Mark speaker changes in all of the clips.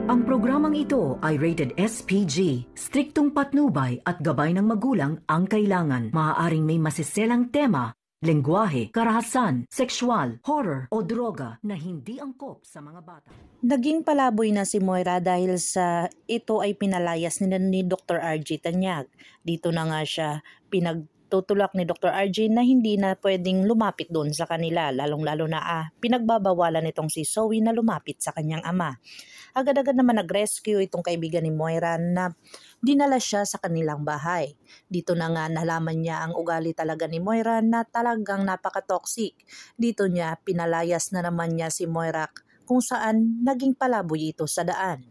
Speaker 1: Ang programang ito ay rated SPG. Striktong patnubay at gabay ng magulang ang kailangan. Maaaring may masiselang tema, lengguwahe, karahasan, sexual, horror o droga na hindi angkop sa mga bata.
Speaker 2: Naging palaboy na si Moira dahil sa ito ay pinalayas ni Dr. RJ Tanyag. Dito na nga siya pinagtutulak ni Dr. RJ na hindi na pwedeng lumapit doon sa kanila, lalong-lalo na pinagbabawalan itong si Zoe na lumapit sa kanyang ama. Agad-agad naman nag-rescue itong kaibigan ni Moira na dinala siya sa kanilang bahay. Dito na nga nalaman niya ang ugali talaga ni Moira na talagang napaka-toxic. Dito niya pinalayas na naman niya si Moira kung saan naging palaboy ito sa daan.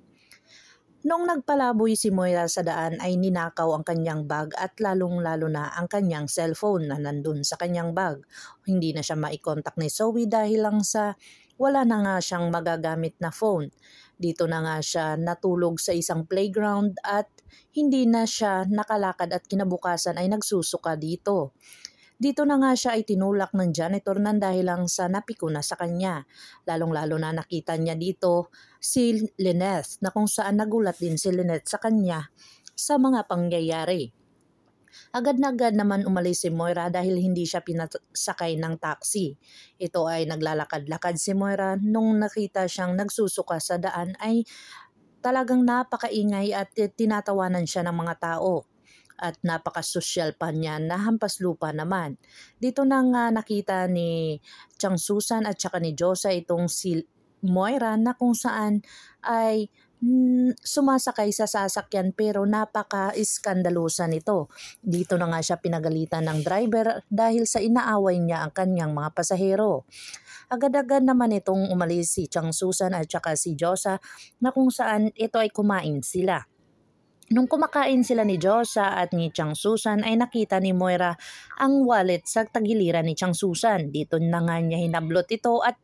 Speaker 2: Noong nagpalaboy si Moira sa daan ay ninakaw ang kanyang bag at lalong-lalo na ang kanyang cellphone na nandun sa kanyang bag. Hindi na siya maikontak ni Zoe dahil lang sa wala na nga siyang magagamit na phone. Dito na nga siya natulog sa isang playground at hindi na siya nakalakad at kinabukasan ay nagsusuka dito. Dito na nga siya ay tinulak ng janitor nang dahil lang sa napiko na sa kanya. Lalong-lalo na nakita niya dito si Lynette na kung saan nagulat din si Lynette sa kanya sa mga pangyayari. Agad na agad naman umalis si Moira dahil hindi siya pinasakay ng taxi. Ito ay naglalakad-lakad si Moira nung nakita siyang nagsusuka sa daan ay talagang napakaingay at tinatawanan siya ng mga tao. At napaka-social pa niya na hampas lupa naman. Dito na nga nakita ni Chang Susan at saka ni Josa itong si Moira na kung saan ay sumasakay sa sasakyan pero napaka-iskandalusa nito. Dito na nga siya pinagalitan ng driver dahil sa inaaway niya ang kanyang mga pasahero. Agad-agad naman itong umalis si Chang Susan at saka si Josa na kung saan ito ay kumain sila. Nung kumakain sila ni Josa at ni Chang Susan ay nakita ni Moira ang wallet sa tagiliran ni Chang Susan. Dito na nga niya hinablot ito at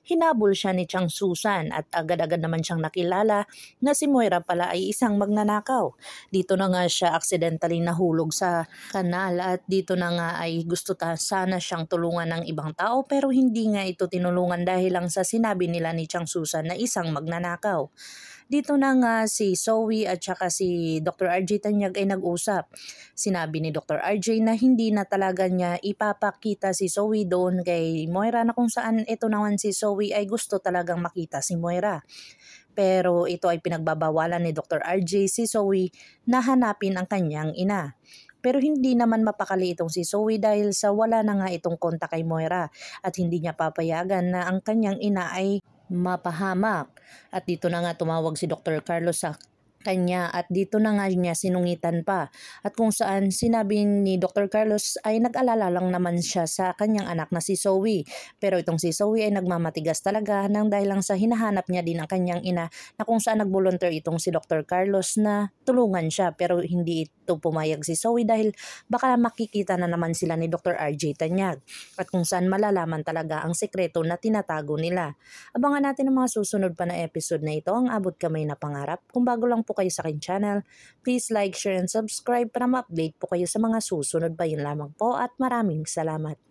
Speaker 2: hinabol siya ni Chang Susan at agad-agad naman siyang nakilala na si Moira pala ay isang magnanakaw. Dito na nga siya accidentally nahulog sa kanal at dito na nga ay gusto sana siyang tulungan ng ibang tao pero hindi nga ito tinulungan dahil lang sa sinabi nila ni Chang Susan na isang magnanakaw. Dito na nga si Zoe at saka si Dr. RJ Tanyag ay nag-usap. Sinabi ni Dr. RJ na hindi na talaga niya ipapakita si Zoe doon kay Moira na kung saan ito naman si Zoe ay gusto talagang makita si Moira. Pero ito ay pinagbabawalan ni Dr. RJ si Zoe na hanapin ang kanyang ina. Pero hindi naman mapakali itong si Zoe dahil sa wala na nga itong kontak kay Moira at hindi niya papayagan na ang kanyang ina ay mapahamak. At dito na nga tumawag si Dr. Carlos sa kanya at dito na nga niya sinungitan pa at kung saan sinabi ni Dr. Carlos ay nag-alala lang naman siya sa kanyang anak na si Zoe. Pero itong si Zoe ay nagmamatigas talaga nang dahil lang sa hinahanap niya din ang kanyang ina na kung saan nag-volunteer itong si Dr. Carlos na tulungan siya pero hindi ito pumayag si Zoe dahil baka makikita na naman sila ni Dr. RJ Tanyag at kung saan malalaman talaga ang sekreto na tinatago nila. Abangan natin ang mga susunod pa na episode na ito, ang Abot Kamay na Pangarap. Kung bago lang po kayo sa aking channel, please like, share, and subscribe para ma-update po kayo sa mga susunod pa. Yun lamang po at maraming salamat.